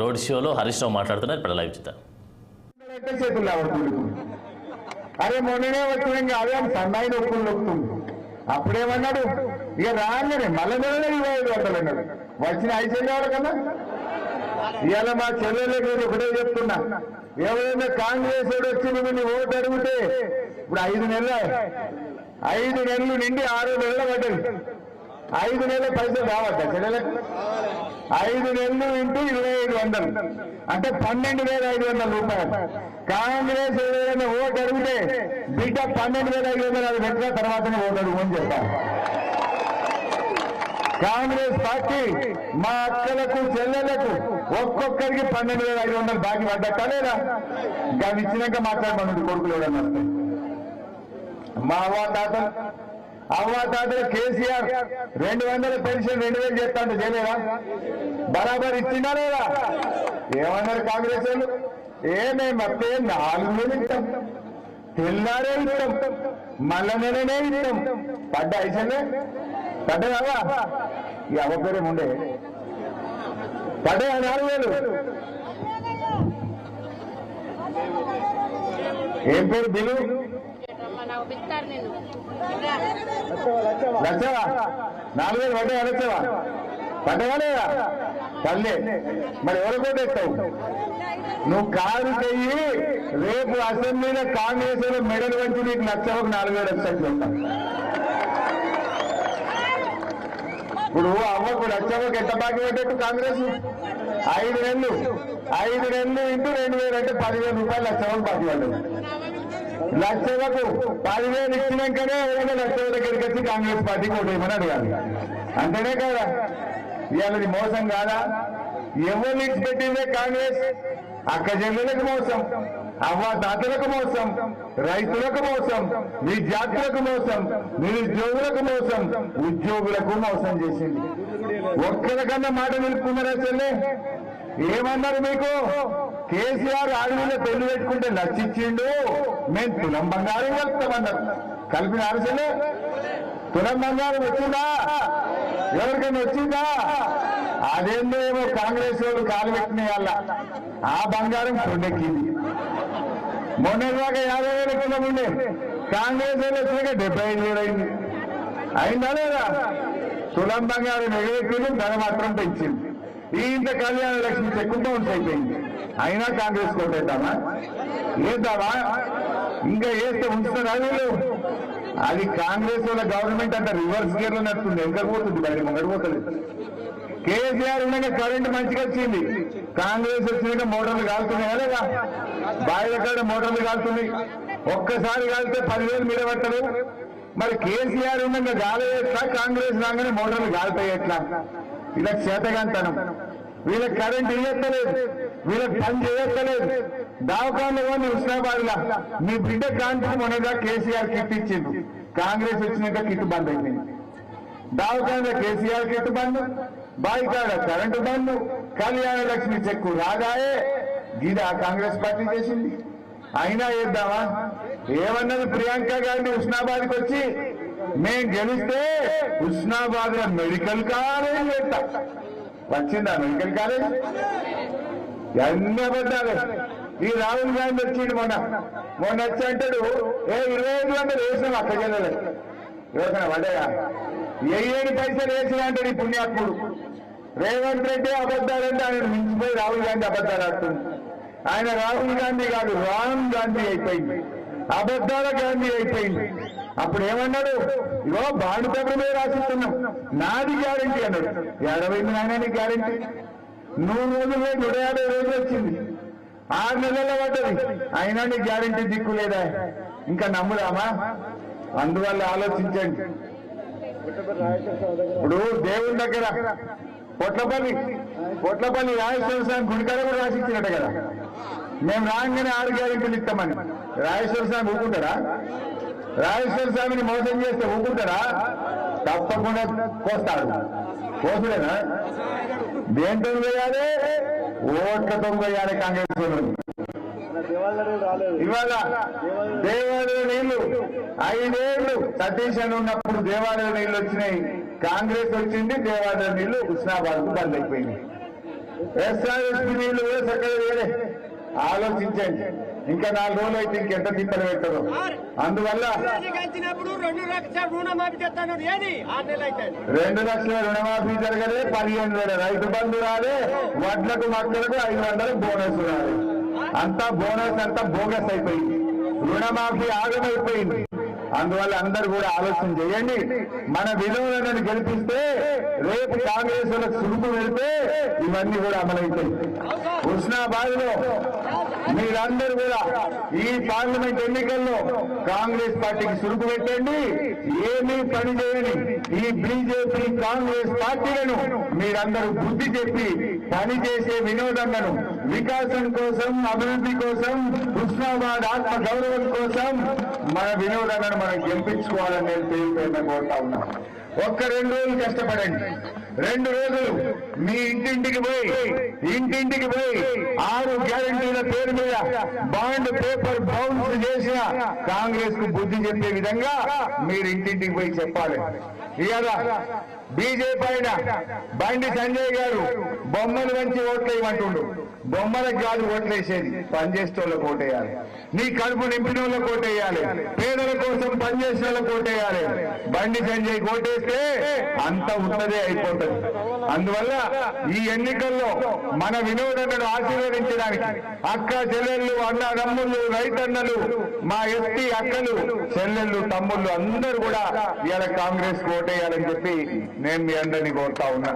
Road షోలో హరీష్ రావు మాట్లాడుతున్నారు. ఇప్పుడు లైవ్ చూద్దాం. అరే మొన్ననే వచ్చిన అదే సన్నాయి నొప్పులు నొప్పుతుంది. అప్పుడేమన్నాడు ఇక రాగానే మళ్ళీ 2500 అన్నాడు. వచ్చిన 5 చెల్లెవాళ్ళ కన్నా ఇవాళ మా చెల్లెళ్ళకి ఒకటే చెప్తున్నా, ఎవరైనా కాంగ్రెస్ వచ్చి నువ్వు ఓటు అడిగితే ఇప్పుడు 5 నెలలు నిండి 6 నెలలు పడ్డది. 5 నెలల పైసలు రావద్దా చెల్లెలకు? 5 నెలలు ఇంటూ 2500 అంటే 12,500 రూపాయలు. కాంగ్రెస్ ఏదైనా ఓటు అడిగితే బిడ్డ 12,500 అది పెట్టిన తర్వాతనే ఓటు అడుగు అని చెప్పారు. కాంగ్రెస్ పార్టీ మా అక్కలకు చెల్లెలకు ఒక్కొక్కరికి 12,500 బాకీ పడ్డట లేదా? దాన్ని ఇచ్చినాక మాట్లాడమని కొడుకులు ఎవడన్నా మా అవ్వాతాతలు కేసీఆర్ 200 పెన్షన్ 2000 చేస్తా అంటే చేయలేదా? బరాబర్ ఇచ్చిందా లేదా? ఏమన్నారు కాంగ్రెస్ వాళ్ళు? మేమత్తే 4,000 ఇస్తాం, తెల్లారే ఇస్తాం, మళ్ళా నెలనే ఇస్తాం. పడ్డ ఐసలే పడ్డదా? ఈ అవ్వపేరే ఉండే పడ్డా 4,000. ఏం పేరు బిల్లు? లచ్చవా? 4,000 పడ్డా లచ్చవా? పడ్డవా లేదా? పల్లె. మరి ఎవరు కొట్టేస్తావు నువ్వు? కారు చెయ్యి, రేపు అసెంబ్లీలో కాంగ్రెస్ లో మెడల్ వంచి నీకు లచ్చవకు 4,000 వచ్చేట్లు ఉంటాం. ఇప్పుడు అవ్వకు లచ్చవకు ఎంత బాకీ పెట్టట్టు కాంగ్రెస్? 5 నెలలు ఇంటూ 2,000 అంటే 10,000 రూపాయలు లచ్చవకు బాకీ పడ్డది. లక్షలకు 10,000 ఇచ్చినాకనే ఎవరైనా లక్షల దగ్గరికి వచ్చి కాంగ్రెస్ పార్టీకి ఓటేయమని అడగాలి. అంతేనే కదా? ఇవాళది మోసం కాదా? ఎవరు ఇచ్చిపెట్టిందే కాంగ్రెస్? అక్క చెల్లెలకు మోసం, అవ్వాతాతలకు మోసం, రైతులకు మోసం, విద్యార్థులకు మోసం, నిరుద్యోగులకు మోసం, ఉద్యోగులకు మోసం చేసింది. ఒక్కరికన్నా మాట నిలుపుకున్నారా చెల్లె? ఏమన్నారు మీకు? కేసీఆర్ ఆడవిలో పెళ్లి పెట్టుకుంటే లచ్చిచ్చిండు, మేము తులం బంగారం కలుపుతామన్నారు. కలిపిన అరసలే తులం బంగారం వచ్చిందా? ఎవరికైనా వచ్చిందా? అదేందో ఏమో కాంగ్రెస్ వాళ్ళు కాలు పెట్టిన వాళ్ళ ఆ బంగారం కొండెక్కింది. మొన్నటిదాకా 50,000 కిలో ఉండే, కాంగ్రెస్ వాళ్ళు వచ్చినాక 75,000 అయింది. అయిందా లేదా? తులం బంగారం ఎగరెక్కింది, ధర మాత్రం పెంచింది. ఇంత కళ్యాణ లక్ష్మి చెక్కుంటూ అయిపోయింది. అయినా కాంగ్రెస్ కోటేద్దామా? వేద్దామా? ఇంకా వేస్తే ఉంచుతారా వీళ్ళు? అది కాంగ్రెస్ వాళ్ళ గవర్నమెంట్ అంతా రివర్స్ గేర్ లో నడుస్తుంది. ఎంత పోతుంది బయట ముంగడిపోతలేదు. కేసీఆర్ ఉండగా కరెంటు మంచిగా వచ్చింది, కాంగ్రెస్ వచ్చినాక మోటార్లు కాలుతున్నాయా లేదా? బాయిల కాడ మోటార్లు కాలుతున్నాయి. ఒక్కసారి కాలితే 10,000 మీద పట్టదు. మరి కేసీఆర్ ఉండగా గాలి ఎట్లా, కాంగ్రెస్ రాగానే మోటార్లు కాలుతాయి ఎట్లా? ఇలా చేతగాంతనం. వీళ్ళకి కరెంట్ ఇవ్వలేదు, వీళ్ళకి పని చేయక్కలేదు. దావకాంలో హుస్నాబాద్ లా మీ బిడ్డ కాంతి మొన్నగా కేసీఆర్ కిట్ ఇచ్చిండు, కాంగ్రెస్ వచ్చినాక కిట్ బంద్ అయిపోయింది. దావకాంలో కేసీఆర్ కిట్ బంద్, బాయికాడ కరెంటు బంద్, కళ్యాణ లక్ష్మి చెక్కు రాగాయే. గిదా కాంగ్రెస్ పార్టీ చేసింది. అయినా వేద్దామా? ఏమన్నది ప్రియాంక గాంధీ హుస్నాబాద్కి వచ్చి, మేం గెలిస్తే హుస్నాబాద్ లో మెడికల్ కాలేజ్ పెట్టా. వచ్చిందా మెడికల్ కాలేజ్? అన్ని అబద్ధాలే. ఈ రాహుల్ గాంధీ వచ్చిండు మొన్న వచ్చి అంటాడు, 2500 వేసినాం అక్క జిల్లాలో. యోచన పడ్డాయా? 7 పైసలు వేసిన అంటాడు ఈ పుణ్యాత్ముడు. రేవంత్ రెడ్డి అబద్ధాలంటే ఆయన మించిపోయి రాహుల్ గాంధీ అబద్ధాలు ఆడుతుంది. ఆయన రాహుల్ గాంధీ కాదు, రామ్ గాంధీ అయిపోయింది, అబద్ధాల గాంధీ అయిపోయింది. అప్పుడు ఏమన్నాడు? ఇగో బాండ్ పేపర్ మీద రాసిస్తున్నాం, నాది గ్యారంటీ అన్నాడు. 50 నాయన గ్యారంటీ. 100 రోజులు 150 రోజులు వచ్చింది, 6 నెలల్లో పడ్డది. అయినా నీ గ్యారంటీ దిక్కు లేదా? ఇంకా నమ్ముదామా? అందువల్ల ఆలోచించండి. ఇప్పుడు దేవుని దగ్గర పొట్లపల్లి రాజేశ్వర స్వామి గుడికాడ కూడా రాసిచ్చినట్ట కదా, మేము రాగానే 6 గ్యారెంటీలు ఇస్తామని. రాజేశ్వర స్వామి ఊరుకుంటారా? రాజేశ్వర స్వామిని మోసం చేస్తే ఊరుకుంటారా? తప్పకుండా కోస్తాడు. కోసుడేనా? దేంతో వేయాలి? ఓట్లతో వేయాలి కాంగ్రెస్ వాళ్ళు. ఇవాళ దేవాలయ నీళ్లు 5 ఏళ్లు సతీష్ అని ఉన్నప్పుడు దేవాలయ నీళ్లు వచ్చినాయి, కాంగ్రెస్ వచ్చింది, దేవాలయ నీళ్లు హుస్నాబాద్ కు బంద్ అయిపోయింది. ఎస్ఆర్ఎస్పీ నీళ్లు కూడా చక్కగా వేరే ఆలోచించండి. ఇంకా 4 రోజులు అయితే ఇంకెంత తిప్పలు పెట్టదు. అందువల్ల 2 లక్షల రుణమాఫీ జరగలే, 15,000 రైతు బంధు రాలే, వడ్లకు మక్కలకు 500 బోనస్ రాలే. అంతా బోనస్ అంతా బోగస్ అయిపోయింది, రుణమాఫీ ఆగమైపోయింది. అందువల్ల అందరూ కూడా ఆలోచన చేయండి. మన విలువలను గెలిపిస్తే రేపు కాంగ్రెస్ వాళ్ళకి సురుకు వెళ్తే ఇవన్నీ కూడా అమలవుతాయి. హుస్నాబాద్ లో మీరందరూ కూడా ఈ పార్లమెంట్ ఎన్నికల్లో కాంగ్రెస్ పార్టీకి సురుకు పెట్టండి. ఏమీ పని చేయని ఈ బీజేపీ కాంగ్రెస్ పార్టీలను మీరందరూ బుద్ధి చెప్పి పని చేసే వినోదన్నను వికాసం కోసం, అభివృద్ధి కోసం, హుస్నాబాద్ ఆత్మ గౌరవం కోసం మన వినోదన్నను మనం గెలిపించుకోవాలని నేను పేరు కోరుతా ఉన్నా. ఒక్క 2 రోజులు కష్టపడండి. 2 రోజులు మీ ఇంటింటికి పోయి 6 గ్యారంటీల పేరు మీద బాండ్ పేపర్ బౌన్స్ చేసిన కాంగ్రెస్ కు బుద్ధి చెప్పే విధంగా మీరు ఇంటింటికి పోయి చెప్పాలి. ఇవాళ బీజేపీ అయిన బండి సంజయ్ గారు బొమ్మలు వంచి ఓట్లేయమంటుండు. బొమ్మలకు కాదు ఓట్లేసేది, పనిచేసేటోళ్ళకి ఓటేయాలి. నీ కడుపు నింపిన వాళ్ళకి ఓటేయాలి, పేదల కోసం పనిచేసే వాళ్ళకి ఓటేయాలి. బండి సంజయ్ ఓటేస్తే అంత ఉన్నదే అయిపోతుంది. అందువల్ల ఈ ఎన్నికల్లో మన వినోదన్నను ఆశీర్వదించడానికి అక్క చెల్లెళ్ళు, అన్నదమ్ముళ్ళు, రైతన్నలు, మా ఎస్టీ అక్కలు, చెల్లెళ్ళు, తమ్ముళ్ళు అందరూ కూడా ఇవాళ కాంగ్రెస్ ఓటేయాలని చెప్పి నేను మీ అందరినీ కోరుతా ఉన్నా.